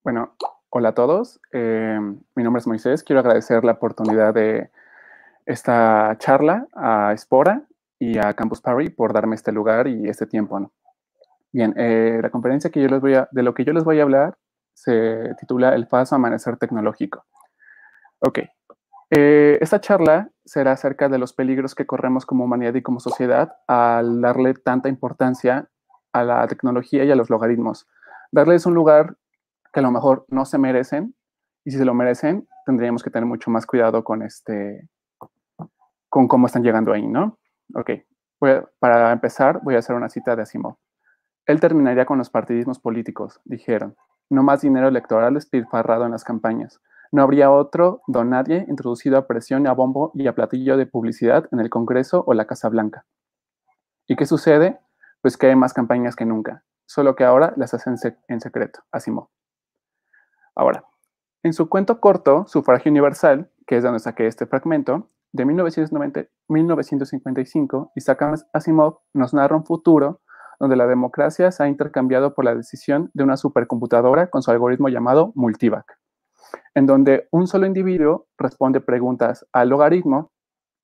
Bueno, hola a todos. Mi nombre es Moisés. Quiero agradecer la oportunidad de esta charla a Espora y a Campus Party por darme este lugar y este tiempo, ¿no? Bien, la conferencia de lo que yo les voy a hablar se titula El falso amanecer tecnológico. Ok. Esta charla será acerca de los peligros que corremos como humanidad y como sociedad al darle tanta importancia a la tecnología y a los logaritmos. Darles un lugar que a lo mejor no se merecen, y si se lo merecen, tendríamos que tener mucho más cuidado con cómo están llegando ahí, ¿no? Ok, para empezar, voy a hacer una cita de Asimov. Él terminaría con los partidismos políticos, dijeron. No más dinero electoral despilfarrado en las campañas. No habría otro don nadie introducido a presión, a bombo y a platillo de publicidad en el Congreso o la Casa Blanca. ¿Y qué sucede? Pues que hay más campañas que nunca, solo que ahora las hacen en secreto, Asimov. Ahora, en su cuento corto, Sufragio Universal, que es de donde saqué este fragmento, de 1955, Isaac Asimov nos narra un futuro donde la democracia se ha intercambiado por la decisión de una supercomputadora con su algoritmo llamado Multivac, en donde un solo individuo responde preguntas al logaritmo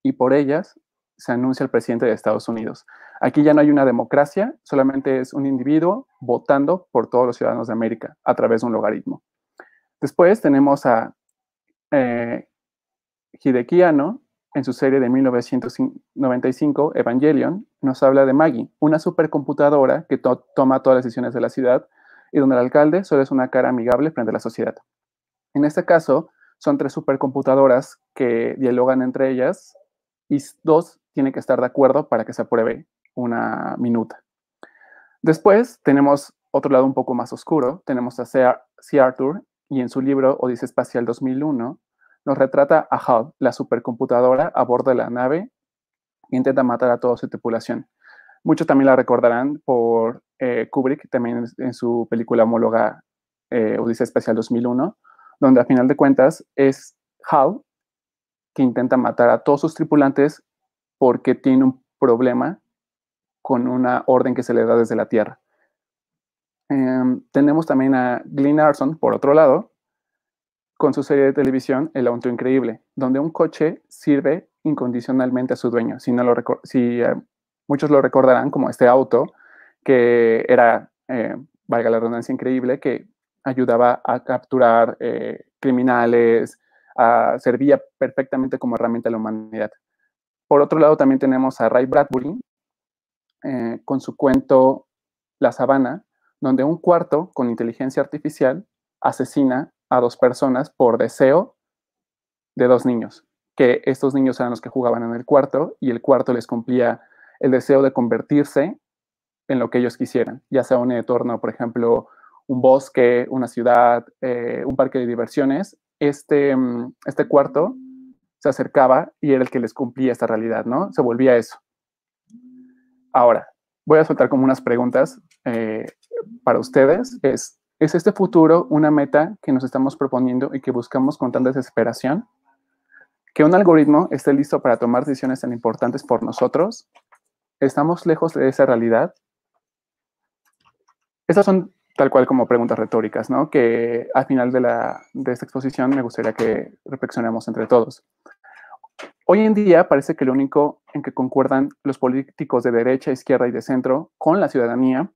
y por ellas se anuncia el presidente de Estados Unidos. Aquí ya no hay una democracia, solamente es un individuo votando por todos los ciudadanos de América a través de un logaritmo. Después tenemos a Hideki Anno, en su serie de 1995, Evangelion, nos habla de Maggie, una supercomputadora que toma todas las decisiones de la ciudad y donde el alcalde solo es una cara amigable frente a la sociedad. En este caso, son 3 supercomputadoras que dialogan entre ellas y 2 tienen que estar de acuerdo para que se apruebe una minuta. Después tenemos otro lado un poco más oscuro, tenemos a C. Arthur, y en su libro Odisea Espacial 2001 nos retrata a HAL, la supercomputadora a bordo de la nave, que intenta matar a toda su tripulación. Muchos también la recordarán por Kubrick, también en su película homóloga Odisea Espacial 2001, donde a final de cuentas es HAL que intenta matar a todos sus tripulantes porque tiene un problema con una orden que se le da desde la Tierra. Tenemos también a Glenn Arson, por otro lado, con su serie de televisión El Auto Increíble, donde un coche sirve incondicionalmente a su dueño. Muchos lo recordarán como este auto que era, valga la redundancia, increíble, que ayudaba a capturar criminales, servía perfectamente como herramienta a la humanidad. Por otro lado, también tenemos a Ray Bradbury con su cuento La Sabana, donde un cuarto con inteligencia artificial asesina a 2 personas por deseo de 2 niños, que estos niños eran los que jugaban en el cuarto y el cuarto les cumplía el deseo de convertirse en lo que ellos quisieran, ya sea un entorno, por ejemplo, un bosque, una ciudad, un parque de diversiones. Este cuarto se acercaba y era el que les cumplía esta realidad, ¿no? Se volvía eso. Ahora, voy a soltar como unas preguntas para ustedes. ¿Es este futuro una meta que nos estamos proponiendo y que buscamos con tanta desesperación? ¿Que un algoritmo esté listo para tomar decisiones tan importantes por nosotros? ¿Estamos lejos de esa realidad? Estas son tal cual como preguntas retóricas, ¿no? Que al final de esta exposición me gustaría que reflexionemos entre todos. Hoy en día parece que lo único en que concuerdan los políticos de derecha, izquierda y de centro con la ciudadanía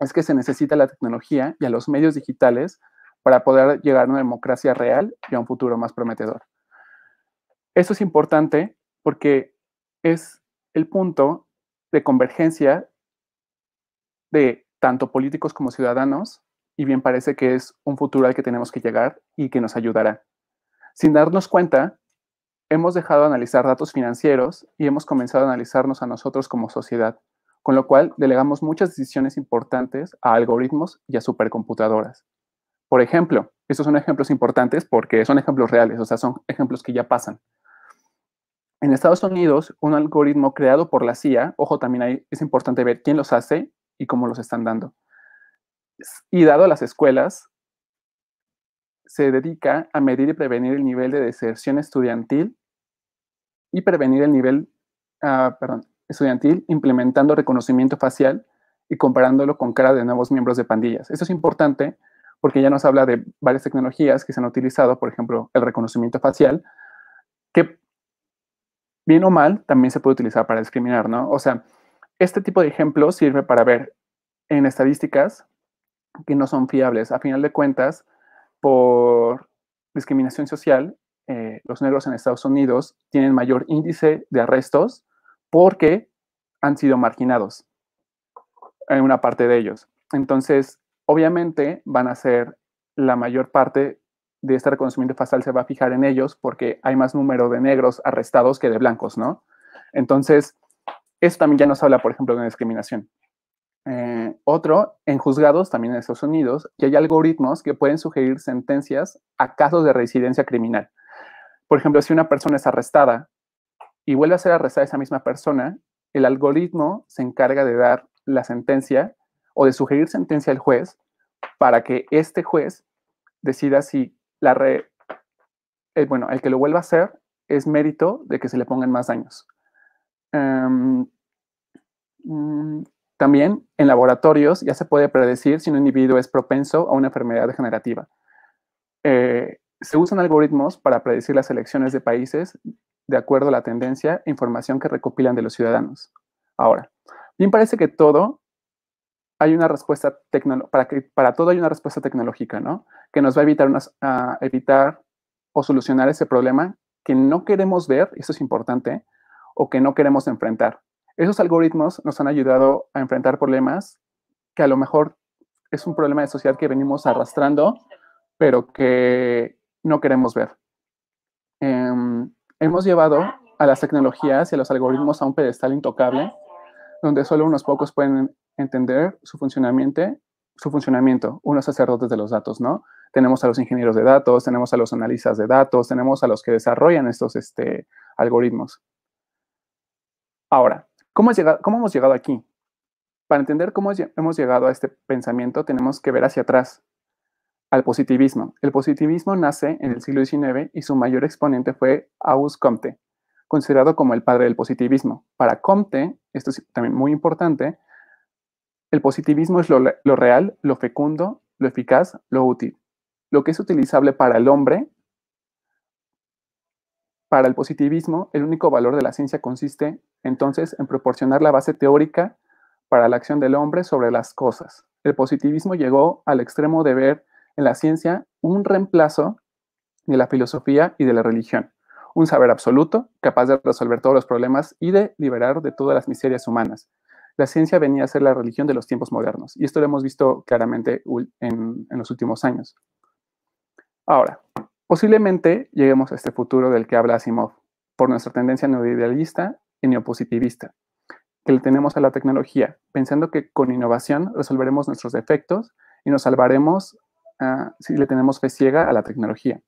es que se necesita la tecnología y a los medios digitales para poder llegar a una democracia real y a un futuro más prometedor. Esto es importante porque es el punto de convergencia de tanto políticos como ciudadanos y bien parece que es un futuro al que tenemos que llegar y que nos ayudará. Sin darnos cuenta, hemos dejado de analizar datos financieros y hemos comenzado a analizarnos a nosotros como sociedad, con lo cual delegamos muchas decisiones importantes a algoritmos y a supercomputadoras. Por ejemplo, estos son ejemplos importantes porque son ejemplos reales, o sea, son ejemplos que ya pasan. En Estados Unidos, un algoritmo creado por la CIA, ojo, también ahí es importante ver quién los hace y cómo los están dando. Y dado a las escuelas, se dedica a medir y prevenir el nivel de deserción estudiantil y prevenir el nivel, estudiantil implementando reconocimiento facial y comparándolo con cara de nuevos miembros de pandillas. Eso es importante porque ya nos habla de varias tecnologías que se han utilizado, por ejemplo, el reconocimiento facial, que bien o mal también se puede utilizar para discriminar, ¿no? O sea, este tipo de ejemplos sirve para ver en estadísticas que no son fiables. A final de cuentas, por discriminación social, los negros en Estados Unidos tienen mayor índice de arrestos porque han sido marginados en una parte de ellos. Entonces, obviamente van a ser la mayor parte de este reconocimiento facial se va a fijar en ellos porque hay más número de negros arrestados que de blancos, ¿no? Entonces, eso también ya nos habla, por ejemplo, de discriminación. Otro, en juzgados, también en Estados Unidos, y hay algoritmos que pueden sugerir sentencias a casos de reincidencia criminal. Por ejemplo, si una persona es arrestada y vuelve a ser arrestada esa misma persona, el algoritmo se encarga de dar la sentencia o de sugerir sentencia al juez para que este juez decida si el que lo vuelva a hacer es mérito de que se le pongan más daños. También en laboratorios ya se puede predecir si un individuo es propenso a una enfermedad degenerativa. Se usan algoritmos para predecir las elecciones de países de acuerdo a la tendencia e información que recopilan de los ciudadanos. Ahora, bien parece que todo hay una respuesta para todo hay una respuesta tecnológica, ¿no? Que nos va a evitar o solucionar ese problema que no queremos ver, y eso es importante, o que no queremos enfrentar. Esos algoritmos nos han ayudado a enfrentar problemas que a lo mejor es un problema de sociedad que venimos arrastrando, pero que no queremos ver. Hemos llevado a las tecnologías y a los algoritmos a un pedestal intocable, donde solo unos pocos pueden entender su funcionamiento, unos sacerdotes de los datos, ¿no? Tenemos a los ingenieros de datos, tenemos a los analistas de datos, tenemos a los que desarrollan estos algoritmos. Ahora, ¿cómo hemos llegado aquí? Para entender cómo hemos llegado a este pensamiento, tenemos que ver hacia atrás, al positivismo. El positivismo nace en el siglo XIX y su mayor exponente fue Auguste Comte, considerado como el padre del positivismo. Para Comte, esto es también muy importante, el positivismo es lo real, lo fecundo, lo eficaz, lo útil. Lo que es utilizable para el hombre, para el positivismo, el único valor de la ciencia consiste entonces en proporcionar la base teórica para la acción del hombre sobre las cosas. El positivismo llegó al extremo de ver en la ciencia un reemplazo de la filosofía y de la religión, un saber absoluto capaz de resolver todos los problemas y de liberar de todas las miserias humanas. La ciencia venía a ser la religión de los tiempos modernos, y esto lo hemos visto claramente en los últimos años. Ahora, posiblemente lleguemos a este futuro del que habla Asimov, por nuestra tendencia neoidealista y neopositivista, que le tenemos a la tecnología, pensando que con innovación resolveremos nuestros defectos y nos salvaremos si le tenemos fe ciega a la tecnología.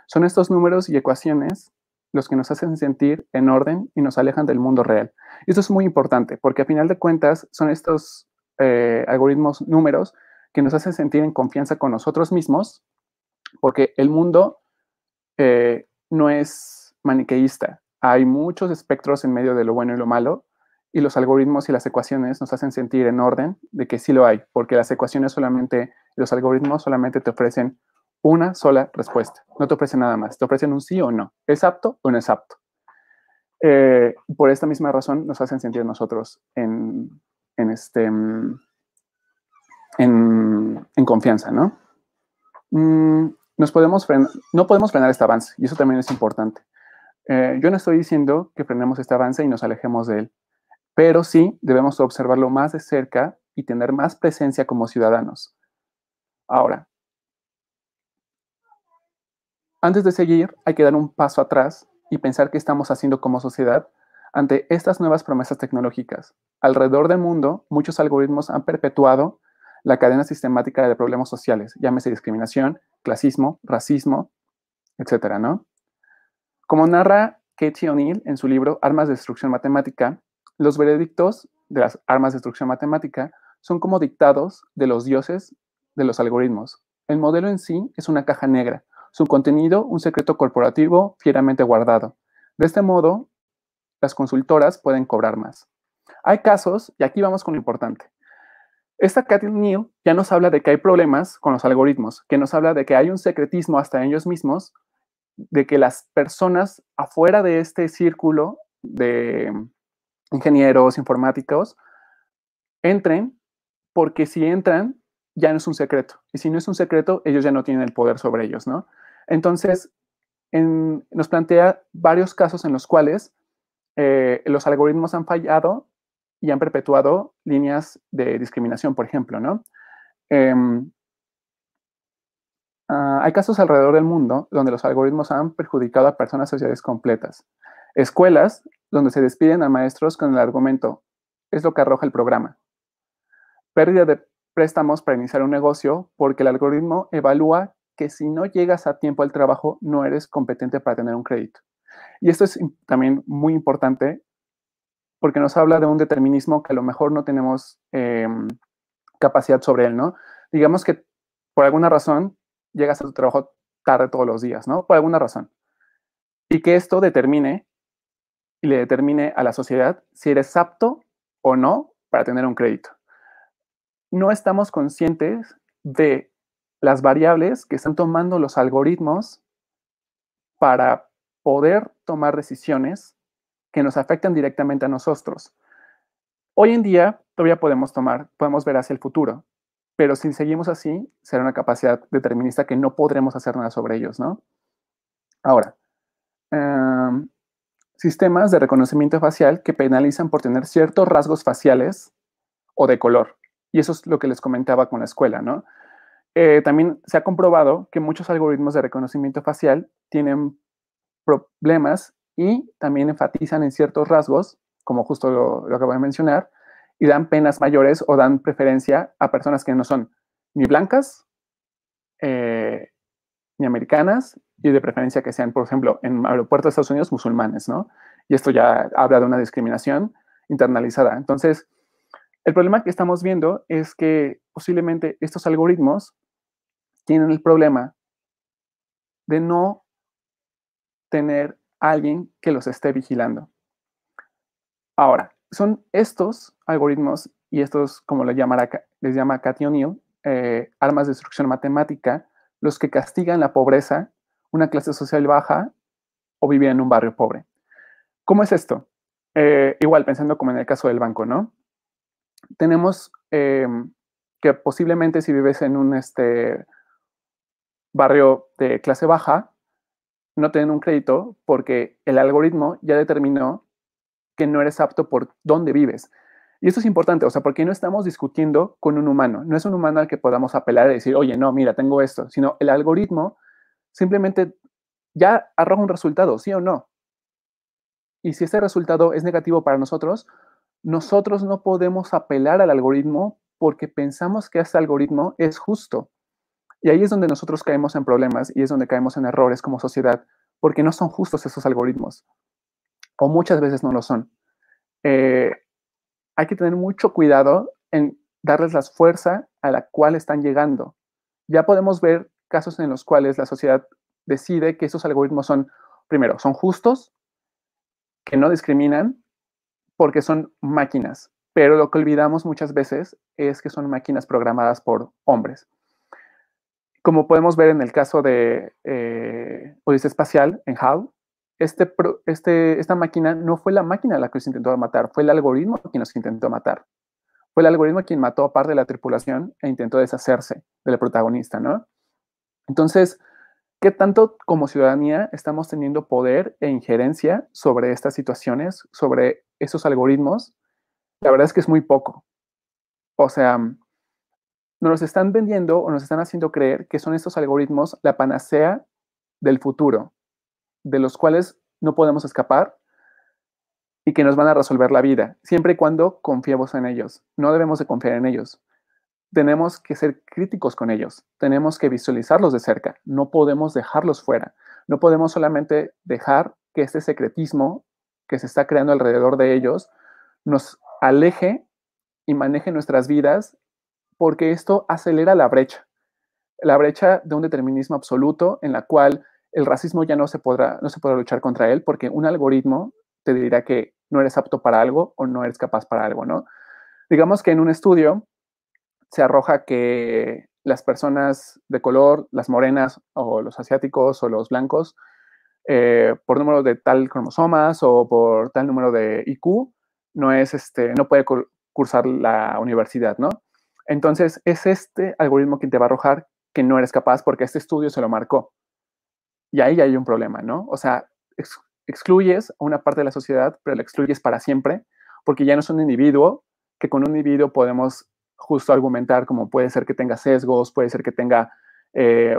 Son estos números y ecuaciones los que nos hacen sentir en orden y nos alejan del mundo real. Y esto es muy importante, porque a final de cuentas son estos algoritmos números que nos hacen sentir en confianza con nosotros mismos, porque el mundo no es maniqueísta. Hay muchos espectros en medio de lo bueno y lo malo, y los algoritmos y las ecuaciones nos hacen sentir en orden de que sí lo hay, porque las ecuaciones los algoritmos solamente te ofrecen una sola respuesta, no te ofrecen nada más, te ofrecen un sí o no, es apto o no es apto. Por esta misma razón nos hacen sentir nosotros en confianza, ¿no? No podemos frenar este avance, y eso también es importante. Yo no estoy diciendo que frenemos este avance y nos alejemos de él, pero sí debemos observarlo más de cerca y tener más presencia como ciudadanos. Ahora, antes de seguir, hay que dar un paso atrás y pensar qué estamos haciendo como sociedad ante estas nuevas promesas tecnológicas. Alrededor del mundo, muchos algoritmos han perpetuado la cadena sistemática de problemas sociales, llámese discriminación, clasismo, racismo, etcétera, ¿no? Como narra Katie O'Neill en su libro Armas de Destrucción Matemática, los veredictos de las armas de destrucción matemática son como dictados de los dioses de los algoritmos. El modelo en sí es una caja negra, su contenido un secreto corporativo fieramente guardado. De este modo, las consultoras pueden cobrar más. Hay casos, y aquí vamos con lo importante, Esta Cathy Neal ya nos habla de que hay problemas con los algoritmos, que nos habla de que hay un secretismo hasta ellos mismos, de que las personas afuera de este círculo de ingenieros informáticos entren, porque si entran ya no es un secreto. Y si no es un secreto, ellos ya no tienen el poder sobre ellos, ¿no? Entonces, nos plantea varios casos en los cuales los algoritmos han fallado y han perpetuado líneas de discriminación, por ejemplo, ¿no? Hay casos alrededor del mundo donde los algoritmos han perjudicado a personas sociales completas. Escuelas donde se despiden a maestros con el argumento, es lo que arroja el programa. Pérdida de préstamos para iniciar un negocio porque el algoritmo evalúa que si no llegas a tiempo al trabajo no eres competente para tener un crédito. Y esto es también muy importante porque nos habla de un determinismo que a lo mejor no tenemos capacidad sobre él, ¿no? Digamos que por alguna razón llegas a tu trabajo tarde todos los días, ¿no? Por alguna razón. Y que esto determine y le determine a la sociedad si eres apto o no para tener un crédito. No estamos conscientes de las variables que están tomando los algoritmos para poder tomar decisiones que nos afectan directamente a nosotros. Hoy en día todavía podemos ver hacia el futuro, pero si seguimos así, será una capacidad determinista que no podremos hacer nada sobre ellos, ¿no? Ahora, sistemas de reconocimiento facial que penalizan por tener ciertos rasgos faciales o de color. Y eso es lo que les comentaba con la escuela, ¿no? También se ha comprobado que muchos algoritmos de reconocimiento facial tienen problemas y también enfatizan en ciertos rasgos, como justo lo acabo de mencionar, y dan penas mayores o dan preferencia a personas que no son ni blancas, ni americanas, y de preferencia que sean, por ejemplo, en aeropuertos de Estados Unidos, musulmanes, ¿no? Y esto ya habla de una discriminación internalizada. Entonces, el problema que estamos viendo es que posiblemente estos algoritmos tienen el problema de no tener a alguien que los esté vigilando. Ahora, son estos algoritmos y estos, como les llama Cathy O'Neill, armas de destrucción matemática, los que castigan la pobreza, una clase social baja o vivir en un barrio pobre. ¿Cómo es esto? Igual, pensando como en el caso del banco, ¿no? Tenemos que posiblemente si vives en un barrio de clase baja, no te den un crédito porque el algoritmo ya determinó que no eres apto por dónde vives. Y esto es importante, o sea, porque no estamos discutiendo con un humano. No es un humano al que podamos apelar y decir, oye, no, mira, tengo esto, sino el algoritmo simplemente ya arroja un resultado, sí o no. Y si ese resultado es negativo para nosotros, nosotros no podemos apelar al algoritmo porque pensamos que este algoritmo es justo. Y ahí es donde nosotros caemos en problemas y es donde caemos en errores como sociedad, porque no son justos esos algoritmos, o muchas veces no lo son. Hay que tener mucho cuidado en darles la fuerza a la cual están llegando. Ya podemos ver casos en los cuales la sociedad decide que esos algoritmos son, primero, son justos, que no discriminan, porque son máquinas. Pero lo que olvidamos muchas veces es que son máquinas programadas por hombres. Como podemos ver en el caso de Odisea Espacial, en HAL, esta máquina no fue la máquina la que los intentó matar, fue el algoritmo quien los intentó matar. Fue el algoritmo quien mató a parte de la tripulación e intentó deshacerse del protagonista, ¿no? Entonces, ¿qué tanto como ciudadanía estamos teniendo poder e injerencia sobre estas situaciones, sobre esos algoritmos? La verdad es que es muy poco. O sea, nos están vendiendo o nos están haciendo creer que son estos algoritmos la panacea del futuro, de los cuales no podemos escapar y que nos van a resolver la vida, siempre y cuando confiemos en ellos. No debemos de confiar en ellos. Tenemos que ser críticos con ellos, tenemos que visualizarlos de cerca, no podemos dejarlos fuera, no podemos solamente dejar que este secretismo que se está creando alrededor de ellos nos aleje y maneje nuestras vidas, porque esto acelera la brecha de un determinismo absoluto en la cual el racismo ya no se podrá luchar contra él, porque un algoritmo te dirá que no eres apto para algo o no eres capaz para algo, ¿no? Digamos que en un estudio se arroja que las personas de color, las morenas o los asiáticos o los blancos, por número de tal cromosomas o por tal número de IQ, no puede cursar la universidad, ¿no? Entonces, es este algoritmo que te va a arrojar que no eres capaz porque este estudio se lo marcó. Y ahí ya hay un problema, ¿no? O sea, excluyes a una parte de la sociedad, pero la excluyes para siempre, porque ya no es un individuo, que con un individuo podemos justo argumentar como puede ser que tenga sesgos, puede ser que tenga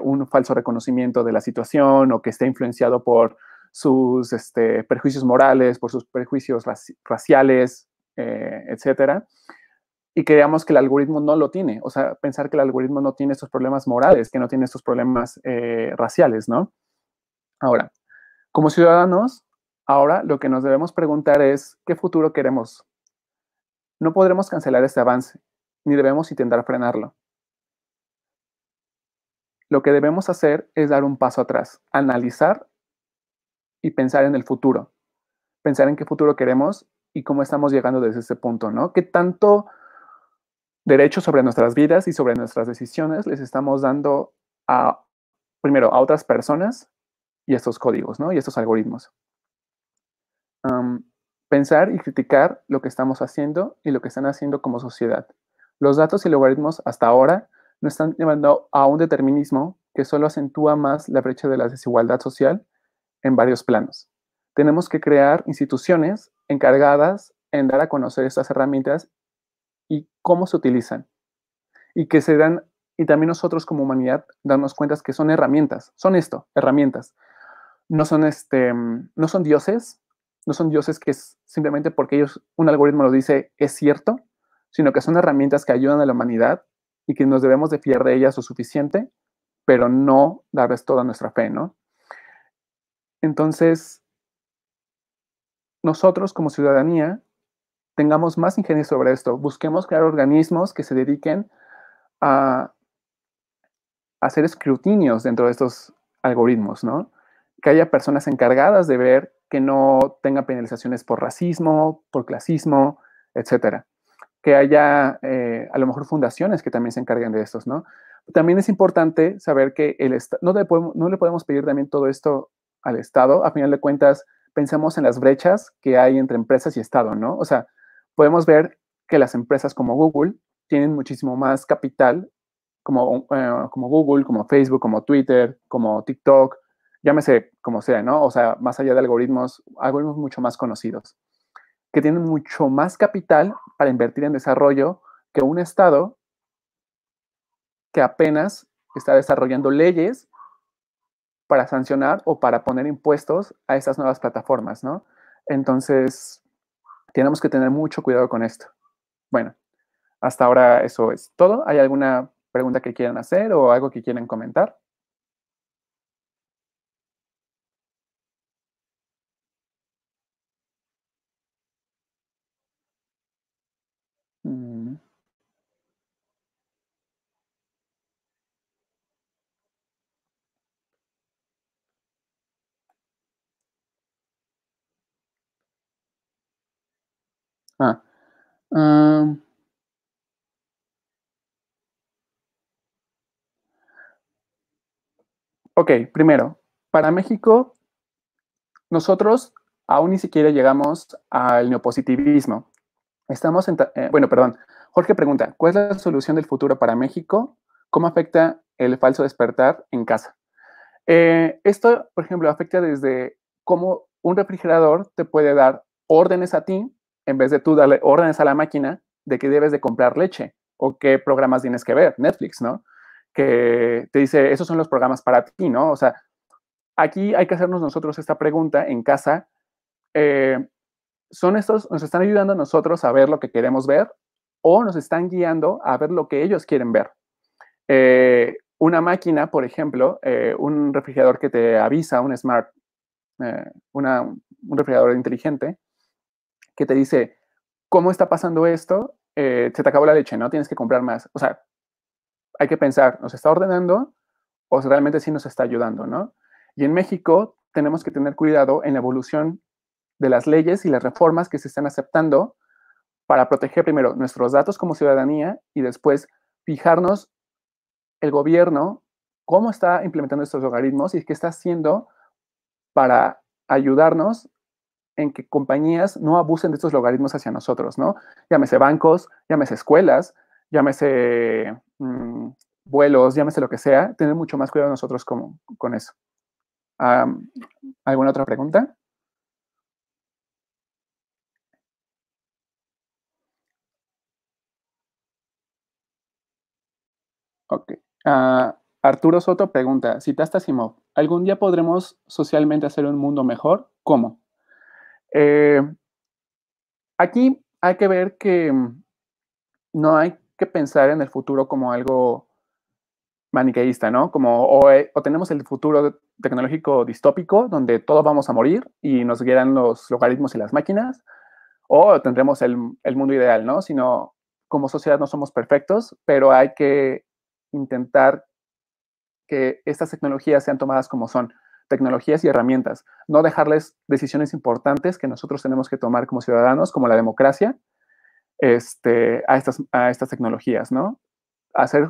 un falso reconocimiento de la situación o que esté influenciado por sus prejuicios morales, por sus prejuicios raciales, etcétera, y creamos que el algoritmo no lo tiene. O sea, pensar que el algoritmo no tiene estos problemas morales, que no tiene estos problemas raciales, ¿no? Ahora, como ciudadanos, ahora lo que nos debemos preguntar es, ¿qué futuro queremos? No podremos cancelar este avance, ni debemos intentar frenarlo. Lo que debemos hacer es dar un paso atrás, analizar y pensar en el futuro. Pensar en qué futuro queremos y cómo estamos llegando desde ese punto, ¿no? ¿Qué tanto derecho sobre nuestras vidas y sobre nuestras decisiones les estamos dando a, primero, a otras personas y estos códigos, ¿no? Y estos algoritmos. Pensar y criticar lo que estamos haciendo y lo que están haciendo como sociedad. Los datos y logaritmos hasta ahora nos están llevando a un determinismo que solo acentúa más la brecha de la desigualdad social en varios planos. Tenemos que crear instituciones encargadas en dar a conocer estas herramientas y cómo se utilizan. Y que se dan, y también nosotros como humanidad darnos cuenta que son herramientas, son esto, herramientas. No son, no son dioses, no son dioses que es simplemente porque ellos, un algoritmo lo dice, es cierto, sino que son herramientas que ayudan a la humanidad y que nos debemos de fiar de ellas lo suficiente, pero no darles toda nuestra fe, ¿no? Entonces, nosotros como ciudadanía tengamos más ingenio sobre esto, busquemos crear organismos que se dediquen a hacer escrutinios dentro de estos algoritmos, ¿no? Que haya personas encargadas de ver que no tenga penalizaciones por racismo, por clasismo, etcétera. Que haya a lo mejor fundaciones que también se encarguen de estos, ¿no? También es importante saber que no le podemos pedir también todo esto al Estado. A final de cuentas, pensemos en las brechas que hay entre empresas y Estado, ¿no? O sea, podemos ver que las empresas como Google tienen muchísimo más capital como Google, como Facebook, como Twitter, como TikTok, llámese como sea, ¿no? O sea, más allá de algoritmos mucho más conocidos, que tienen mucho más capital para invertir en desarrollo que un Estado que apenas está desarrollando leyes para sancionar o para poner impuestos a estas nuevas plataformas, ¿no? Entonces, tenemos que tener mucho cuidado con esto. Bueno, hasta ahora eso es todo. ¿Hay alguna pregunta que quieran hacer o algo que quieran comentar? Mm, ah, um, ok, primero, para México, nosotros aún ni siquiera llegamos al neopositivismo. Bueno, perdón. Jorge pregunta, ¿cuál es la solución del futuro para México? ¿Cómo afecta el falso despertar en casa? Esto, por ejemplo, afecta desde cómo un refrigerador te puede dar órdenes a ti en vez de tú darle órdenes a la máquina de que debes de comprar leche o qué programas tienes que ver, Netflix, ¿no? Que te dice, esos son los programas para ti, ¿no? O sea, aquí hay que hacernos nosotros esta pregunta en casa. Eh, nos están ayudando a nosotros a ver lo que queremos ver o nos están guiando a ver lo que ellos quieren ver. Una máquina, por ejemplo, un refrigerador que te avisa, un smart, un refrigerador inteligente, que te dice, ¿cómo está pasando esto? Se te acabó la leche, ¿no? Tienes que comprar más. O sea, hay que pensar, ¿nos está ordenando o realmente sí nos está ayudando, ¿no? Y en México tenemos que tener cuidado en la evolución de las leyes y las reformas que se están aceptando para proteger primero nuestros datos como ciudadanía y después fijarnos el gobierno cómo está implementando estos logaritmos y qué está haciendo para ayudarnos en que compañías no abusen de estos logaritmos hacia nosotros, ¿no? Llámese bancos, llámese escuelas, llámese vuelos, llámese lo que sea, tener mucho más cuidado nosotros con eso. ¿Alguna otra pregunta? Ok. Arturo Soto pregunta, citaste a Asimov, ¿algún día podremos socialmente hacer un mundo mejor? ¿Cómo? Eh, Aquí hay que ver que no hay que pensar en el futuro como algo maniqueísta, ¿no? Como o tenemos el futuro tecnológico distópico, donde todos vamos a morir y nos guiarán los logaritmos y las máquinas, o tendremos el mundo ideal, ¿no? Sino, como sociedad no somos perfectos, pero hay que intentar que estas tecnologías sean tomadas como son, tecnologías y herramientas, no dejarles decisiones importantes que nosotros tenemos que tomar como ciudadanos, como la democracia, a estas tecnologías, ¿no?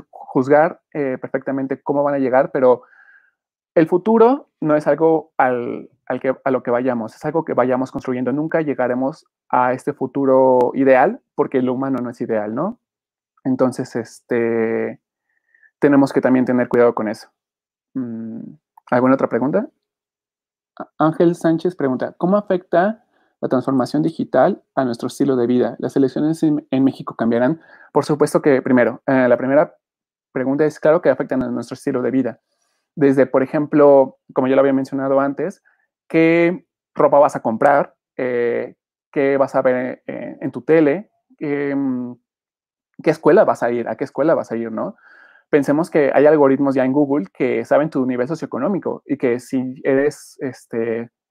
Juzgar perfectamente cómo van a llegar, pero el futuro no es algo a lo que vayamos, es algo que vayamos construyendo. Nunca llegaremos a este futuro ideal porque lo humano no es ideal, ¿no? Entonces, tenemos que también tener cuidado con eso. ¿Alguna otra pregunta? Ángel Sánchez pregunta, ¿cómo afecta la transformación digital a nuestro estilo de vida? ¿Las elecciones en México cambiarán? Por supuesto que, primero, la primera pregunta es, claro que afectan a nuestro estilo de vida. Desde, por ejemplo, como ya lo había mencionado antes, qué ropa vas a comprar, qué vas a ver en tu tele, qué escuela vas a ir, a qué escuela vas a ir, ¿no? Pensemos que hay algoritmos ya en Google que saben tu nivel socioeconómico y que si eres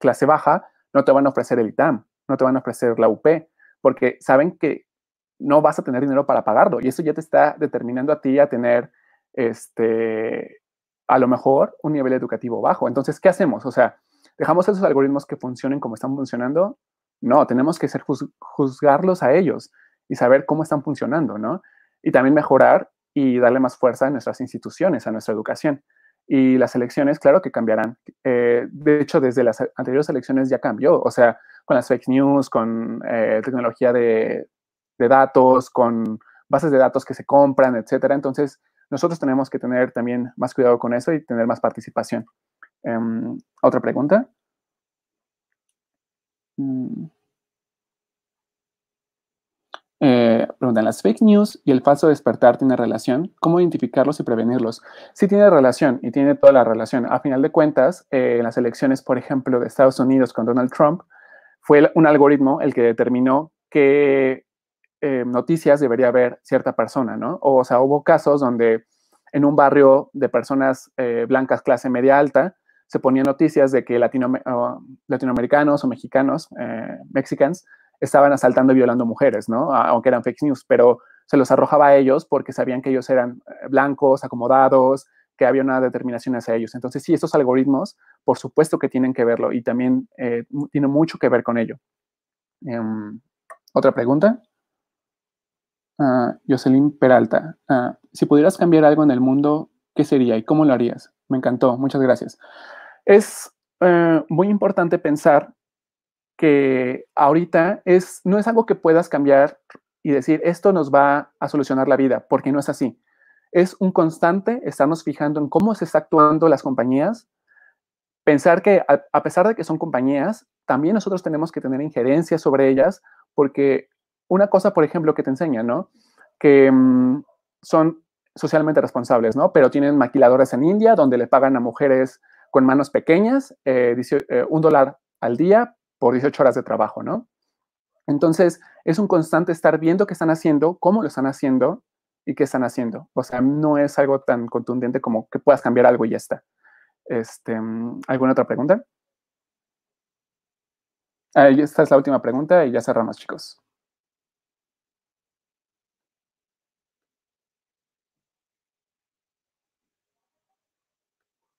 clase baja, no te van a ofrecer el ITAM, no te van a ofrecer la UP, porque saben que no vas a tener dinero para pagarlo y eso ya te está determinando a ti a tener a lo mejor un nivel educativo bajo. Entonces, ¿qué hacemos? O sea, ¿dejamos esos algoritmos que funcionen como están funcionando? No, tenemos que juzgarlos a ellos y saber cómo están funcionando, ¿no? Y también mejorar y darle más fuerza a nuestras instituciones, a nuestra educación. Y las elecciones, claro que cambiarán. De hecho, desde las anteriores elecciones ya cambió. O sea, con las fake news, con tecnología de datos, con bases de datos que se compran, etcétera. Entonces, nosotros tenemos que tener también más cuidado con eso y tener más participación. ¿Otra pregunta? Preguntan, ¿las fake news y el falso despertar tienen relación? ¿Cómo identificarlos y prevenirlos? Sí tiene relación y tiene toda la relación. A final de cuentas, en las elecciones, por ejemplo, de Estados Unidos con Donald Trump, fue un algoritmo el que determinó qué noticias debería ver cierta persona, ¿no? O sea, hubo casos donde en un barrio de personas blancas clase media alta se ponían noticias de que latinoamericanos o mexicanos, mexicans, estaban asaltando y violando mujeres, ¿no? Aunque eran fake news, pero se los arrojaba a ellos porque sabían que ellos eran blancos, acomodados, que había una determinación hacia ellos. Entonces, sí, estos algoritmos, por supuesto que tienen que verlo y también tiene mucho que ver con ello. ¿Otra pregunta? Jocelyn Peralta. Si pudieras cambiar algo en el mundo, ¿qué sería y cómo lo harías? Me encantó, muchas gracias. Es muy importante pensar que ahorita no es algo que puedas cambiar y decir, esto nos va a solucionar la vida, porque no es así. Es un constante estarnos fijando en cómo se está actuando las compañías, pensar que a pesar de que son compañías, también nosotros tenemos que tener injerencia sobre ellas, porque una cosa, por ejemplo, que te enseña, ¿no? Que son socialmente responsables, ¿no? Pero tienen maquiladoras en India donde le pagan a mujeres con manos pequeñas $1 al día por 18 horas de trabajo, ¿no? Entonces, es un constante estar viendo qué están haciendo, cómo lo están haciendo y qué están haciendo. O sea, no es algo tan contundente como que puedas cambiar algo y ya está. ¿Alguna otra pregunta? Esta es la última pregunta y ya cerramos, chicos.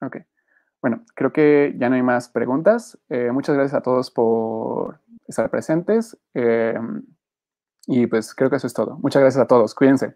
Ok. Bueno, creo que ya no hay más preguntas. Muchas gracias a todos por estar presentes. Y pues creo que eso es todo. Muchas gracias a todos. Cuídense.